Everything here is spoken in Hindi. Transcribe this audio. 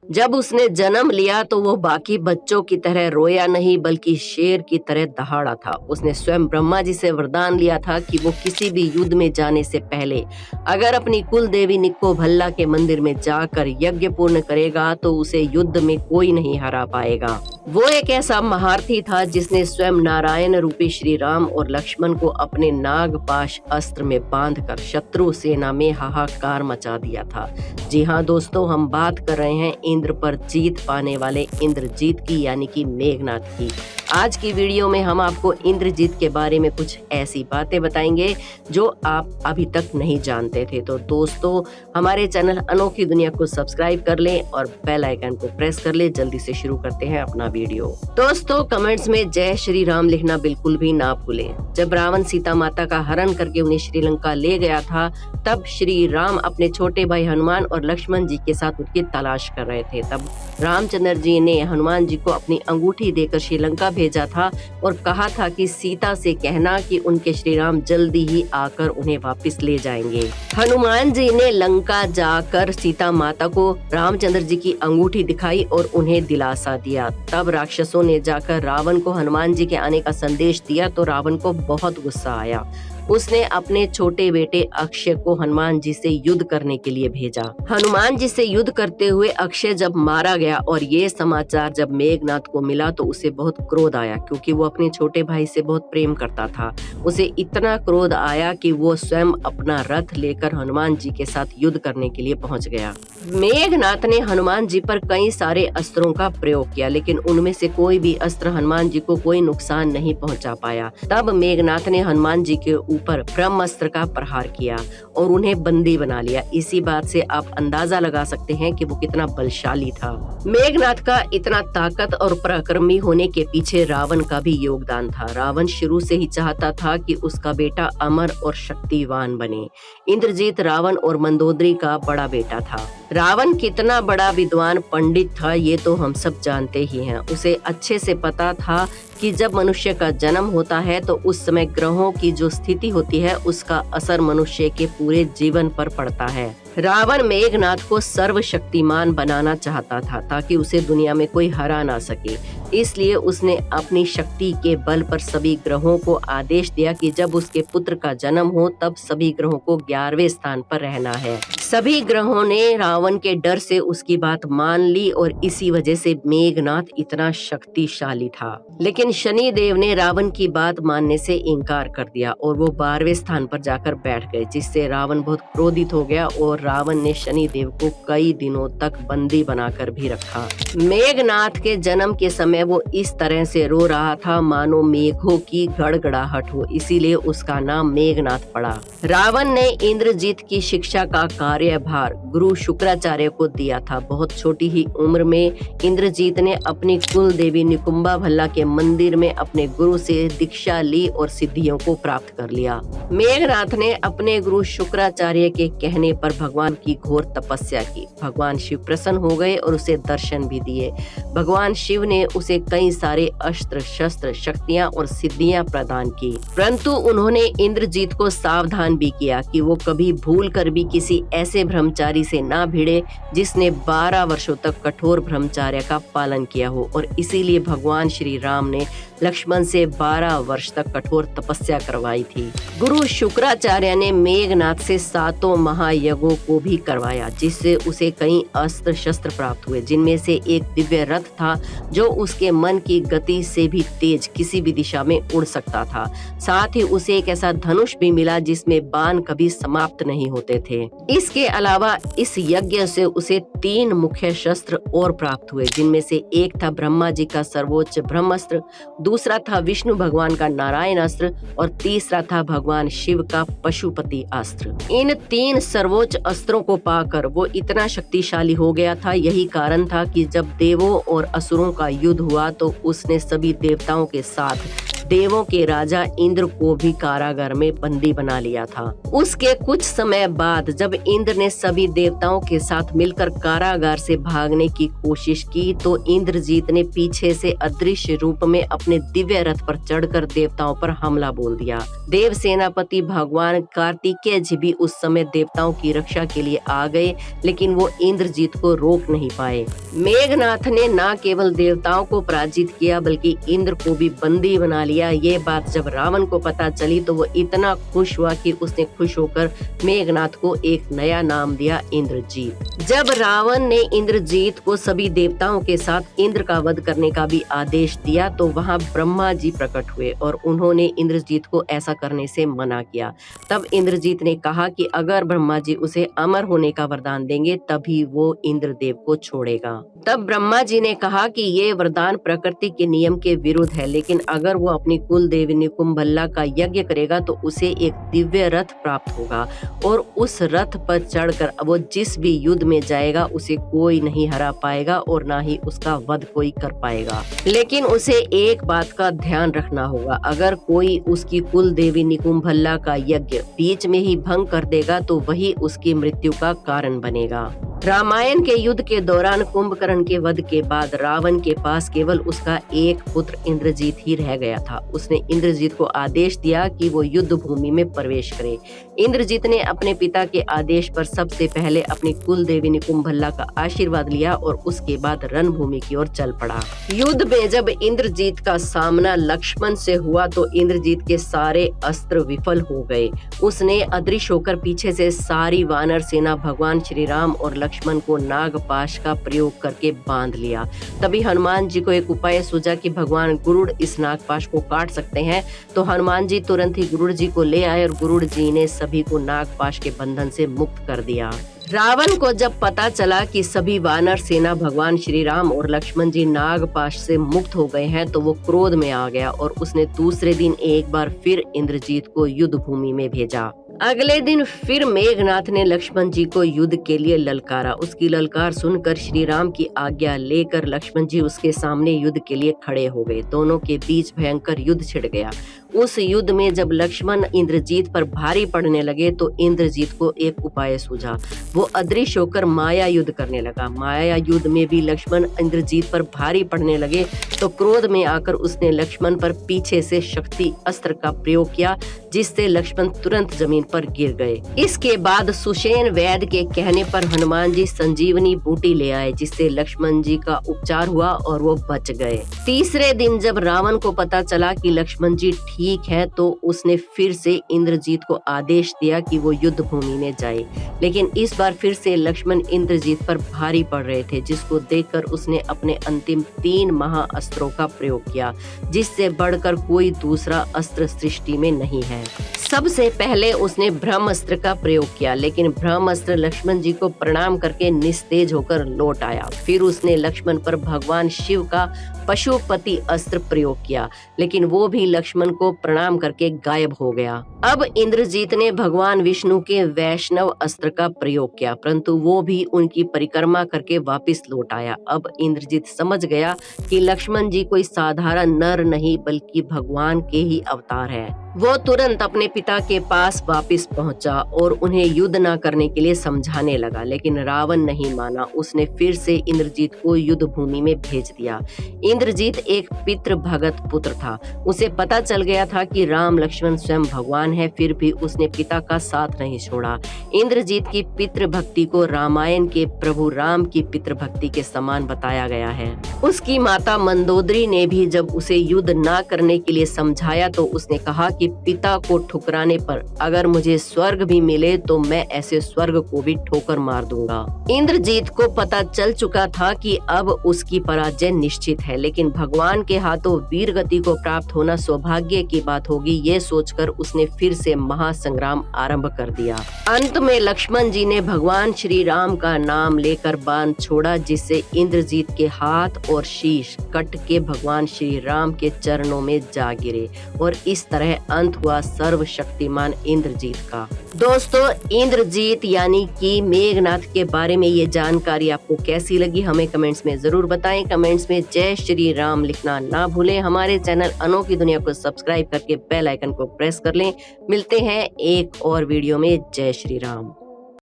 जब उसने जन्म लिया तो वो बाकी बच्चों की तरह रोया नहीं बल्कि शेर की तरह दहाड़ा था। उसने स्वयं ब्रह्मा जी से वरदान लिया था कि वो किसी भी युद्ध में जाने से पहले अगर अपनी कुल देवी निक्को भल्ला के मंदिर में जाकर यज्ञ पूर्ण करेगा तो उसे युद्ध में कोई नहीं हरा पाएगा। वो एक ऐसा महारथी था जिसने स्वयं नारायण रूपी श्री राम और लक्ष्मण को अपने नागपाश अस्त्र में बांधकर शत्रु सेना में हाहाकार मचा दिया था। जी हाँ दोस्तों, हम बात कर रहे हैं इंद्र पर जीत पाने वाले इंद्रजीत की, यानी कि मेघनाथ की। आज की वीडियो में हम आपको इंद्रजीत के बारे में कुछ ऐसी बातें बताएंगे जो आप अभी तक नहीं जानते थे। तो दोस्तों, हमारे चैनल अनोखी दुनिया को सब्सक्राइब कर लें और बेल आइकन को प्रेस कर लें। जल्दी से शुरू करते हैं अपना वीडियो। दोस्तों, कमेंट्स में जय श्री राम लिखना बिल्कुल भी ना भूलें। जब रावण सीता माता का हरण करके उन्हें श्रीलंका ले गया था, तब श्री राम अपने छोटे भाई हनुमान और लक्ष्मण जी के साथ उनकी तलाश कर रहे थे। तब रामचंद्र जी ने हनुमान जी को अपनी अंगूठी देकर श्रीलंका भेजा था और कहा था कि सीता से कहना कि उनके श्री राम जल्दी ही आकर उन्हें वापस ले जाएंगे। हनुमान जी ने लंका जाकर सीता माता को रामचंद्र जी की अंगूठी दिखाई और उन्हें दिलासा दिया। तब राक्षसों ने जाकर रावण को हनुमान जी के आने का संदेश दिया तो रावण को बहुत गुस्सा आया। उसने अपने छोटे बेटे अक्षय को हनुमान जी से युद्ध करने के लिए भेजा। हनुमान जी से युद्ध करते हुए अक्षय जब मारा गया और ये समाचार जब मेघनाथ को मिला तो उसे बहुत क्रोध आया, क्योंकि वो अपने छोटे भाई से बहुत प्रेम करता था। उसे इतना क्रोध आया कि वो स्वयं अपना रथ लेकर हनुमान जी के साथ युद्ध करने के लिए पहुंच गया। मेघनाथ ने हनुमान जी पर कई सारे अस्त्रों का प्रयोग किया, लेकिन उनमें से कोई भी अस्त्र हनुमान जी को कोई नुकसान नहीं पहुंचा पाया। तब मेघनाथ ने हनुमान जी के ऊपर ब्रह्मास्त्र का प्रहार किया और उन्हें बंदी बना लिया। इसी बात से आप अंदाजा लगा सकते हैं कि वो कितना बलशाली था। मेघनाथ का इतना ताकत और पराक्रमी होने के पीछे रावण का भी योगदान था। रावण शुरू से ही चाहता था कि उसका बेटा अमर और शक्तिवान बने। इंद्रजीत रावण और मंदोदरी का बड़ा बेटा था। रावण कितना बड़ा विद्वान पंडित था ये तो हम सब जानते ही हैं। उसे अच्छे से पता था कि जब मनुष्य का जन्म होता है तो उस समय ग्रहों की जो स्थिति होती है उसका असर मनुष्य के पूरे जीवन पर पड़ता है। रावण मेघनाथ को सर्वशक्तिमान बनाना चाहता था ताकि उसे दुनिया में कोई हरा ना सके। इसलिए उसने अपनी शक्ति के बल पर सभी ग्रहों को आदेश दिया कि जब उसके पुत्र का जन्म हो तब सभी ग्रहों को 11वें स्थान पर रहना है। सभी ग्रहों ने रावण के डर से उसकी बात मान ली और इसी वजह से मेघनाथ इतना शक्तिशाली था। लेकिन शनि देव ने रावण की बात मानने से इनकार कर दिया और वो 12वें स्थान पर जाकर बैठ गए, जिससे रावण बहुत क्रोधित हो गया और रावण ने शनि देव को कई दिनों तक बंदी बनाकर भी रखा। मेघनाथ के जन्म के समय वो इस तरह से रो रहा था मानो मेघों की गड़गड़ाहट हो, इसीलिए उसका नाम मेघनाथ पड़ा। रावण ने इंद्रजीत की शिक्षा का कार्यभार गुरु शुक्राचार्य को दिया था। बहुत छोटी ही उम्र में इंद्रजीत ने अपनी कुल देवी निकुंभा भल्ला के मंदिर में अपने गुरु से दीक्षा ली और सिद्धियों को प्राप्त कर लिया। मेघनाथ ने अपने गुरु शुक्राचार्य के कहने पर भगवान की घोर तपस्या की। भगवान शिव प्रसन्न हो गए और उसे दर्शन भी दिए। भगवान शिव ने उसे कई सारे अस्त्र शस्त्र शक्तियां और सिद्धियां प्रदान की, परंतु उन्होंने इंद्रजीत को सावधान भी किया कि वो कभी भूल कर भी किसी ऐसे ब्रह्मचारी से ना भिड़े जिसने 12 वर्षों तक कठोर ब्रह्मचर्य का पालन किया हो। और इसीलिए भगवान श्री राम ने लक्ष्मण से 12 वर्ष तक कठोर तपस्या करवाई थी। गुरु शुक्राचार्य ने मेघनाथ से 7 महायज्ञों को भी करवाया, जिससे उसे कई अस्त्र शस्त्र प्राप्त हुए, जिनमें से एक दिव्य रथ था जो उसके मन की गति से भी तेज किसी भी दिशा में उड़ सकता था। साथ ही उसे एक ऐसा धनुष भी मिला जिसमें बाण कभी समाप्त नहीं होते थे। इसके अलावा इस यज्ञ से उसे 3 मुख्य शस्त्र और प्राप्त हुए, जिनमें से एक था ब्रह्मा जी का सर्वोच्च ब्रह्मास्त्र, दूसरा था विष्णु भगवान का नारायण अस्त्र और तीसरा था भगवान शिव का पशुपति अस्त्र। इन 3 सर्वोच्च अस्त्रों को पाकर वो इतना शक्तिशाली हो गया था। यही कारण था कि जब देवों और असुरों का युद्ध हुआ तो उसने सभी देवताओं के साथ देवों के राजा इंद्र को भी कारागार में बंदी बना लिया था। उसके कुछ समय बाद जब इंद्र ने सभी देवताओं के साथ मिलकर कारागार से भागने की कोशिश की तो इंद्रजीत ने पीछे से अदृश्य रूप में अपने दिव्य रथ पर चढ़कर देवताओं पर हमला बोल दिया। देव सेनापति भगवान कार्तिकेय जी भी उस समय देवताओं की रक्षा के लिए आ गए, लेकिन वो इंद्रजीत को रोक नहीं पाए। मेघनाथ ने न केवल देवताओं को पराजित किया बल्कि इंद्र को भी बंदी बना लिया। ये बात जब रावण को पता चली तो वो इतना खुश हुआ कि उसने खुश होकर मेघनाथ को एक नया नाम दिया, इंद्रजीत। जब रावण ने इंद्रजीत को सभी देवताओं के साथ इंद्र का वध करने का भी आदेश दिया तो वहां ब्रह्मा जी प्रकट हुए और उन्होंने इंद्रजीत को ऐसा करने से मना किया। तब इंद्रजीत ने कहा कि अगर ब्रह्मा जी उसे अमर होने का वरदान देंगे तभी वो इंद्रदेव को छोड़ेगा। तब ब्रह्मा जी ने कहा कि ये वरदान प्रकृति के नियम के विरुद्ध है, लेकिन अगर वो अपनी कुल देवी निकुंभला का यज्ञ करेगा तो उसे एक दिव्य रथ प्राप्त होगा और उस रथ पर चढ़कर वो जिस भी युद्ध में जाएगा उसे कोई नहीं हरा पाएगा और ना ही उसका वध कोई कर पाएगा। लेकिन उसे एक बात का ध्यान रखना होगा, अगर कोई उसकी कुल देवी निकुंभला का यज्ञ बीच में ही भंग कर देगा तो वही उसकी मृत्यु का कारण बनेगा। रामायण के युद्ध के दौरान कुंभकर्ण के वध के बाद रावण के पास केवल उसका एक पुत्र इंद्रजीत ही रह गया था। उसने इंद्रजीत को आदेश दिया कि वो युद्ध भूमि में प्रवेश करे। इंद्रजीत ने अपने पिता के आदेश पर सबसे पहले अपनी कुल देवी निकुंभला का आशीर्वाद लिया और उसके बाद रणभूमि की ओर चल पड़ा। युद्ध में जब इंद्रजीत का सामना लक्ष्मण से हुआ तो इंद्रजीत के सारे अस्त्र विफल हो गए। उसने अदृश्य होकर पीछे से सारी वानर सेना भगवान श्री राम और लक्ष्मण को नागपाश का प्रयोग करके बांध लिया। तभी हनुमान जी को एक उपाय सूझा कि भगवान गरुड़ इस नागपाश को काट सकते हैं, तो हनुमान जी तुरंत ही गरुड़ जी को ले आए और गरुड़ जी ने सभी को नागपाश के बंधन से मुक्त कर दिया। रावण को जब पता चला कि सभी वानर सेना भगवान श्री राम और लक्ष्मण जी नागपाश से मुक्त हो गए हैं तो वो क्रोध में आ गया और उसने दूसरे दिन एक बार फिर इंद्रजीत को युद्ध भूमि में भेजा। अगले दिन फिर मेघनाथ ने लक्ष्मण जी को युद्ध के लिए ललकारा। उसकी ललकार सुनकर श्री राम की आज्ञा लेकर लक्ष्मण जी उसके सामने युद्ध के लिए खड़े हो गए। दोनों के बीच भयंकर युद्ध छिड़ गया। उस युद्ध में जब लक्ष्मण इंद्रजीत पर भारी पड़ने लगे तो इंद्रजीत को एक उपाय सूझा। वो अदृश्य होकर माया युद्ध करने लगा। माया युद्ध में भी लक्ष्मण इंद्रजीत पर भारी पड़ने लगे तो क्रोध में आकर उसने लक्ष्मण पर पीछे से शक्ति अस्त्र का प्रयोग किया, जिससे लक्ष्मण तुरंत जमीन पर गिर गए। इसके बाद सुषेण वैद्य के कहने पर हनुमान जी संजीवनी बूटी ले आए, जिससे लक्ष्मण जी का उपचार हुआ और वो बच गए। तीसरे दिन जब रावण को पता चला कि लक्ष्मण जी ठीक है तो उसने फिर से इंद्रजीत को आदेश दिया कि वो युद्ध भूमि में जाए, लेकिन इस बार फिर से लक्ष्मण इंद्रजीत पर भारी पड़ रहे थे, जिसको देखकर उसने अपने अंतिम 3 महाअस्त्रों का प्रयोग किया, जिससे बढ़कर कोई दूसरा अस्त्र सृष्टि में नहीं है। सबसे पहले उसने ब्रह्मास्त्र का प्रयोग किया, लेकिन ब्रह्मास्त्र लक्ष्मण जी को प्रणाम करके निस्तेज होकर लौट आया। फिर उसने लक्ष्मण पर भगवान शिव का पशुपति अस्त्र प्रयोग किया, लेकिन वो भी लक्ष्मण को प्रणाम करके गायब हो गया। अब इंद्रजीत ने भगवान विष्णु के वैष्णव अस्त्र का प्रयोग किया, परंतु वो भी उनकी परिक्रमा करके वापस लौट आया। अब इंद्रजीत समझ गया कि लक्ष्मण जी कोई साधारण नर नहीं बल्कि भगवान के ही अवतार है। वो तुरंत अपने पिता के पास वापस पहुंचा और उन्हें युद्ध न करने के लिए समझाने लगा, लेकिन रावण नहीं माना। उसने फिर से इंद्रजीत को युद्ध भूमि में भेज दिया। इंद्रजीत एक पितृ भगत पुत्र था। उसे पता चल गया था कि राम लक्ष्मण स्वयं भगवान है, फिर भी उसने पिता का साथ नहीं छोड़ा। इंद्रजीत की पितृ भक्ति को रामायण के प्रभु राम की पितृ भक्ति के समान बताया गया है। उसकी माता मंदोदरी ने भी जब उसे युद्ध न करने के लिए समझाया तो उसने कहा कि पिता को ठुकराने पर अगर मुझे स्वर्ग भी मिले तो मैं ऐसे स्वर्ग को भी ठोकर मार दूंगा। इंद्रजीत को पता चल चुका था कि अब उसकी पराजय निश्चित है, लेकिन भगवान के हाथों वीर गति को प्राप्त होना सौभाग्य की बात होगी, ये सोचकर उसने फिर से महासंग्राम आरंभ कर दिया। अंत में लक्ष्मण जी ने भगवान श्री राम का नाम लेकर बाण छोड़ा, जिससे इंद्रजीत के हाथ और शीश कट के भगवान श्री राम के चरणों में जा गिरे और इस तरह अंत हुआ सर्व शक्तिमान इंद्रजीत का। दोस्तों, इंद्रजीत यानी कि मेघनाथ के बारे में ये जानकारी आपको कैसी लगी हमें कमेंट्स में जरूर बताएं। कमेंट्स में जय श्री राम लिखना ना भूलें। हमारे चैनल अनोखी दुनिया को सब्सक्राइब करके बेल आइकन को प्रेस कर लें। मिलते हैं एक और वीडियो में। जय श्री राम।